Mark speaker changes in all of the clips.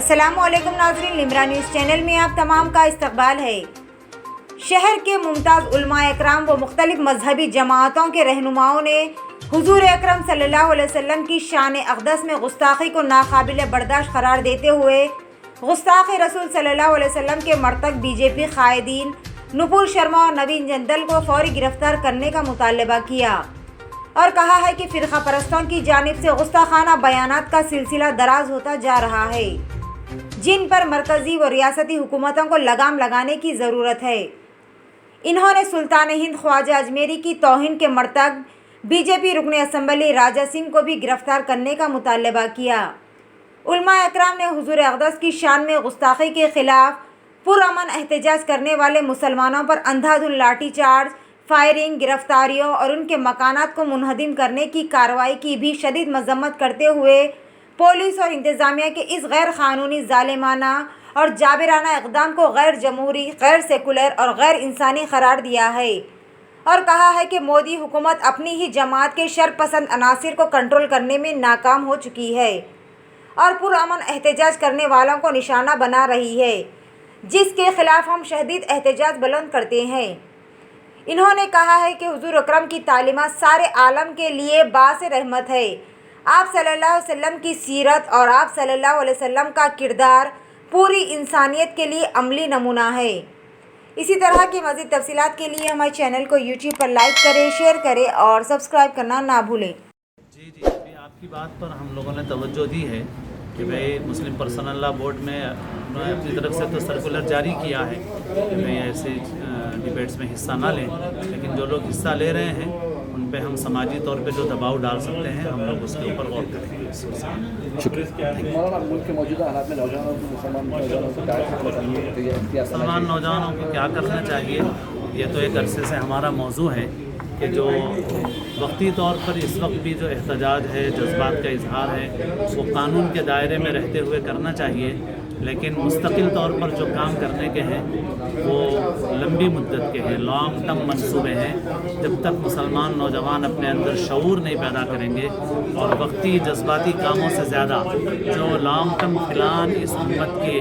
Speaker 1: अस्सलाम वालेकुम नाज़रीन, लिमरा न्यूज़ चैनल में आप तमाम का इस्तकबाल है। शहर के मुमताज़ उलमाए इकराम व मुख्तलिफ मजहबी जमातों के रहनुमाओं ने हुजूर अकरम सल्लल्लाहु अलैहि वसल्लम की शान अक़दस में गुस्ताखी को नाकाबिल बर्दाश्त करार देते हुए गुस्ताख़ रसूल सल्लल्लाहु अलैहि वसल्लम के मरतक बीजेपी कायदीन नुपुर शर्मा और नवीन जंदल को फौरी गिरफ्तार करने का मुतालबा किया और कहा है कि फ़िरक़ा परस्तों की जानिब से गुस्ताखाना बयानात का सिलसिला दराज होता जा रहा है, जिन पर मरकज़ी व रियासती हुकूमतों को लगाम लगाने की ज़रूरत है। इन्होंने सुल्तान हिंद ख्वाजा अजमेरी की तौहीन के मरतब बीजेपी रुकन असम्बली राजा सिंह को भी गिरफ्तार करने का मुतालबा किया। उलमाए इकराम ने हुजूर अक़दस की शान में गुस्ताखी के ख़िलाफ़ पुरअमन एहतजाज करने वाले मुसलमानों पर अंधाधुंध लाठी चार्ज, फायरिंग, गिरफ्तारियों और उनके मकानात को मुनहदिम करने की कार्रवाई की भी शदीद मज़म्मत करते हुए पुलिस और इंतज़ामिया के इस गैर क़ानूनी, ज़ालिमाना और जाबिराना इक़दाम को गैर जमहूरी, गैर सेकुलर और गैर इंसानी करार दिया है और कहा है कि मोदी हुकूमत अपनी ही जमात के शरपसंद अनासिर को कंट्रोल करने में नाकाम हो चुकी है और पुरअमन एहतजाज करने वालों को निशाना बना रही है, जिसके ख़िलाफ़ हम शदीद एहतजाज बुलंद करते हैं। इन्होंने कहा है कि हुजूर अकरम की तालीमात सारे आलम के लिए बास रहमत है। आप सल्लल्लाहु अलैहि वसल्लम की सीरत और आप सल्लल्लाहु अलैहि वसल्लम का किरदार पूरी इंसानियत के लिए अमली नमूना है। इसी तरह की मज़ीद तफसीलात के लिए हमारे चैनल को यूट्यूब पर लाइक करें, शेयर करें और सब्सक्राइब करना ना भूलें।
Speaker 2: जी अभी आपकी बात पर हम लोगों ने तवज्जो दी है कि भाई मुस्लिम पर्सनल लॉ बोर्ड में उन्होंने अपनी तरफ से तो सर्कुलर जारी किया है कि भाई ऐसे डिबेट्स में हिस्सा ना लें, लेकिन जो लोग हिस्सा ले रहे हैं उन पे हम समाजी तौर पे जो दबाव डाल सकते हैं हम लोग उसके ऊपर गौर करेंगे। मुसलमान नौजवानों को क्या करना चाहिए, ये तो एक अरसे से हमारा मौजू है कि जो वक्ती तौर पर इस वक्त भी जो एहतजाज है, जज्बात का इजहार है, वो कानून के दायरे में रहते हुए करना चाहिए, लेकिन मुस्तकिल तौर पर जो काम करने के हैं वो लंबी मुद्दत के हैं, लॉन्ग टर्म मंसूबे हैं। जब तक मुसलमान नौजवान अपने अंदर शऊर नहीं पैदा करेंगे और वक्ती जज्बाती कामों से ज़्यादा जो लॉन्ग टर्म प्लान इस उम्मत के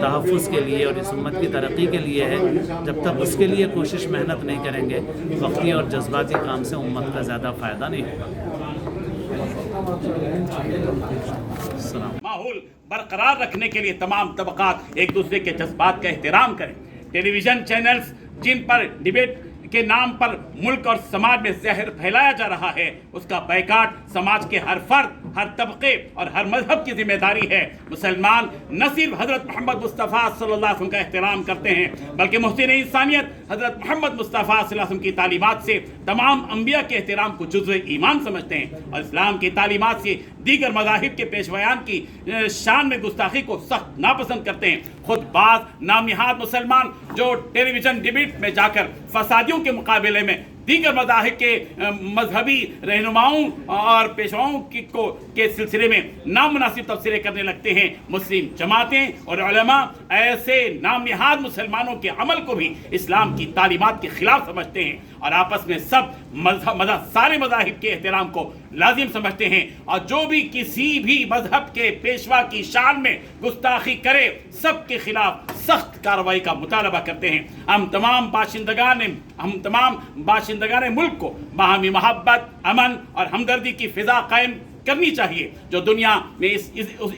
Speaker 2: तहफ़्फ़ुज़ के लिए और इस उम्मत की तरक्की के लिए है, जब तक उसके लिए कोशिश मेहनत नहीं करेंगे, वक्ती और जज्बाती काम से उम्मत का ज़्यादा फ़ायदा नहीं होगा।
Speaker 3: माहौल बरकरार रखने के लिए तमाम तबकात एक दूसरे के जज्बात का एहतराम करें। टेलीविज़न चैनल्स जिन पर डिबेट के नाम पर मुल्क और समाज में जहर फैलाया जा रहा है, उसका बैकाट समाज के हर फर्द, हर तबके और हर मजहब की जिम्मेदारी है। मुसलमान न सिर्फ हज़रत मोहम्मद मुस्तफ़ा सल्लल्लाहु अलैहि वसल्लम का एहतराम करते हैं, बल्कि मुहसिन इंसानियत हज़रत मोहम्मद मुस्तफ़ा सल्लल्लाहु अलैहि वसल्लम की तालीमात से तमाम अंबिया के एहतराम को जुज़्व ईमान समझते हैं और इस्लाम की तालीमात से दीगर मज़ाहिब के पेशवायान की शान में गुस्ताखी को सख्त नापसंद करते हैं। खुद बाज़ नामनिहाद मुसलमान जो टेलीविज़न डिबेट में जाकर फसादियों के मुकाबले में दीगर मज़ाहिब के मजहबी रहनुमाओं और पेशवाओं के सिलसिले में नामुनासिब तफसीरें करने लगते हैं। मुस्लिम जमातें और उलमा ऐसे नामनिहाद मुसलमानों के अमल को भी इस्लाम की तालीमात के ख़िलाफ़ समझते हैं और आपस में सब सारे मज़ाहिब के एहतराम को लाजिम समझते हैं और जो भी किसी भी मजहब के पेशवा की शान में गुस्ताखी करे सब के ख़िलाफ़ सख्त कार्रवाई का मुतालबा करते हैं। हम तमाम बाशिंदगान मुल्क को बाहमी मोहब्बत, अमन और हमदर्दी की फ़िज़ा कायम करनी चाहिए, जो दुनिया में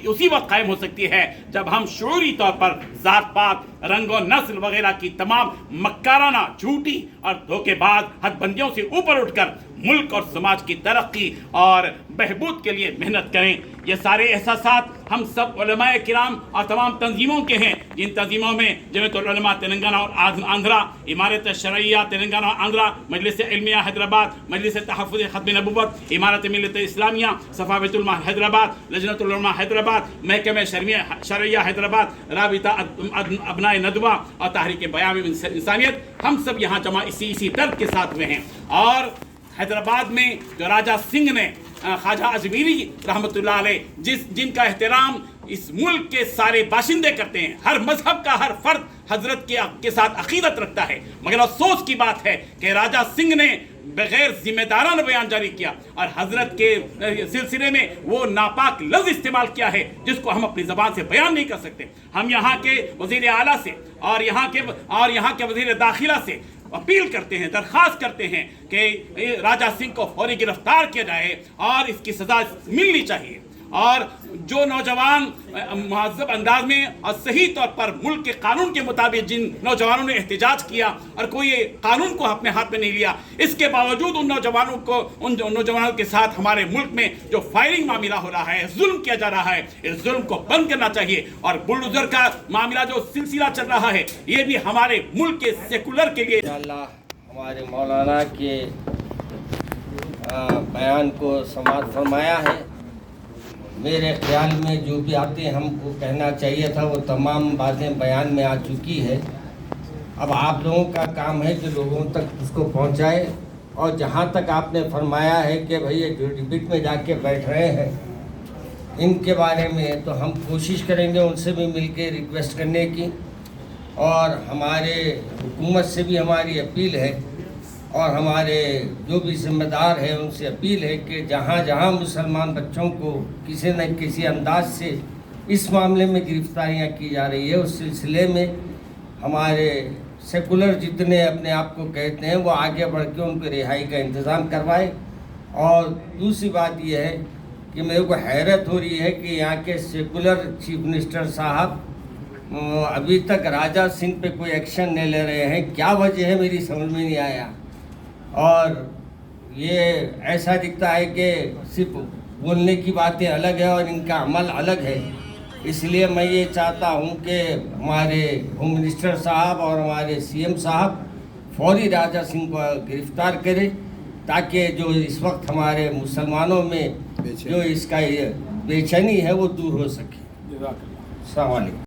Speaker 3: उसी वक्त कायम हो सकती है जब हम शऊरी तौर पर ज़ात पात, रंग और नस्ल वगैरह की तमाम मक्काराना, झूठी और धोखेबाज हदबंदियों से ऊपर उठकर मुल्क और समाज की तरक्की और बहबूद के लिए मेहनत करें। ये सारे एहसासात हम सब उलमाए किराम और तमाम तंजीमों के हैं, जिन तंजीमों में जमीयतुल उलमा तेलंगाना और आंध्रा, इमारत शरइया तेलंगाना और आंध्रा, मजलिस इल्मिया हैदराबाद, मजलिस तहफ़्फ़ुज़ ख़त्म नबुव्वत, इमारत मिल्लत इस्लामिया, सफ़ावतुल उलमा हैदराबाद, लजनतुल उलमा हैदराबाद, महकमे शरइया हैदराबाद, राबिता अबनाए नदवा और तहरीक बयान इंसानियत, हम सब यहाँ जमा इसी दर्द के साथ में हैं। और हैदराबाद में जो राजा सिंह ने ख्वाजा अजमेरी रहमतुल्लाह अलैह जिनका एहतराम इस मुल्क के सारे बाशिंदे करते हैं, हर मजहब का हर फर्द हजरत के साथ अकीदत रखता है, मगर अफसोस की बात है कि राजा सिंह ने बगैर जिम्मेदाराना बयान जारी किया और हजरत के सिलसिले में वो नापाक लफ्ज इस्तेमाल किया है जिसको हम अपनी ज़बान से बयान नहीं कर सकते। हम यहाँ के वज़ीर आला से और यहाँ के वज़ीर दाखिला से अपील करते हैं, दरख्वास्त करते हैं कि राजा सिंह को फौरी गिरफ्तार किया जाए और इसकी सज़ा मिलनी चाहिए। और जो नौजवान महज़ब अंदाज में और सही तौर पर मुल्क के कानून के मुताबिक जिन नौजवानों ने एहतजाज किया और कोई कानून को अपने हाथ में नहीं लिया, इसके बावजूद उन नौजवानों के साथ हमारे मुल्क में जो फायरिंग मामला हो रहा है, जुल्म किया जा रहा है, इस जुल्म को बंद करना चाहिए। और बुलडोजर का मामला जो सिलसिला चल रहा है, ये भी हमारे मुल्क के सेकुलर के लिए
Speaker 4: हमारे मौलाना के बयान को समाअत फरमाया है। मेरे ख्याल में जो भी बातें हमको कहना चाहिए था वो तमाम बातें बयान में आ चुकी है। अब आप लोगों का काम है कि लोगों तक उसको पहुंचाए। और जहां तक आपने फरमाया है कि भाई ये जो डिबेट में जाके बैठ रहे हैं इनके बारे में, तो हम कोशिश करेंगे उनसे भी मिलके रिक्वेस्ट करने की। और हमारे हुकूमत से भी हमारी अपील है और हमारे जो भी जिम्मेदार हैं उनसे अपील है कि जहाँ जहाँ मुसलमान बच्चों को किसी न किसी अंदाज से इस मामले में गिरफ्तारियाँ की जा रही है, उस सिलसिले में हमारे सेकुलर जितने अपने आप को कहते हैं वो आगे बढ़ के उनको रिहाई का इंतज़ाम करवाए। और दूसरी बात यह है कि मेरे को हैरत हो रही है कि यहाँ के सेकुलर चीफ मिनिस्टर साहब अभी तक राजा सिंह पे कोई एक्शन नहीं ले रहे हैं। क्या वजह है मेरी समझ में नहीं आया। और ये ऐसा दिखता है कि सिर्फ बोलने की बातें अलग है और इनका अमल अलग है। इसलिए मैं ये चाहता हूँ कि हमारे होम मिनिस्टर साहब और हमारे सीएम साहब फौरी राजा सिंह को गिरफ्तार करें ताकि जो इस वक्त हमारे मुसलमानों में जो इसका बेचैनी है वो दूर हो सके। अस्सलाम वालेकुम।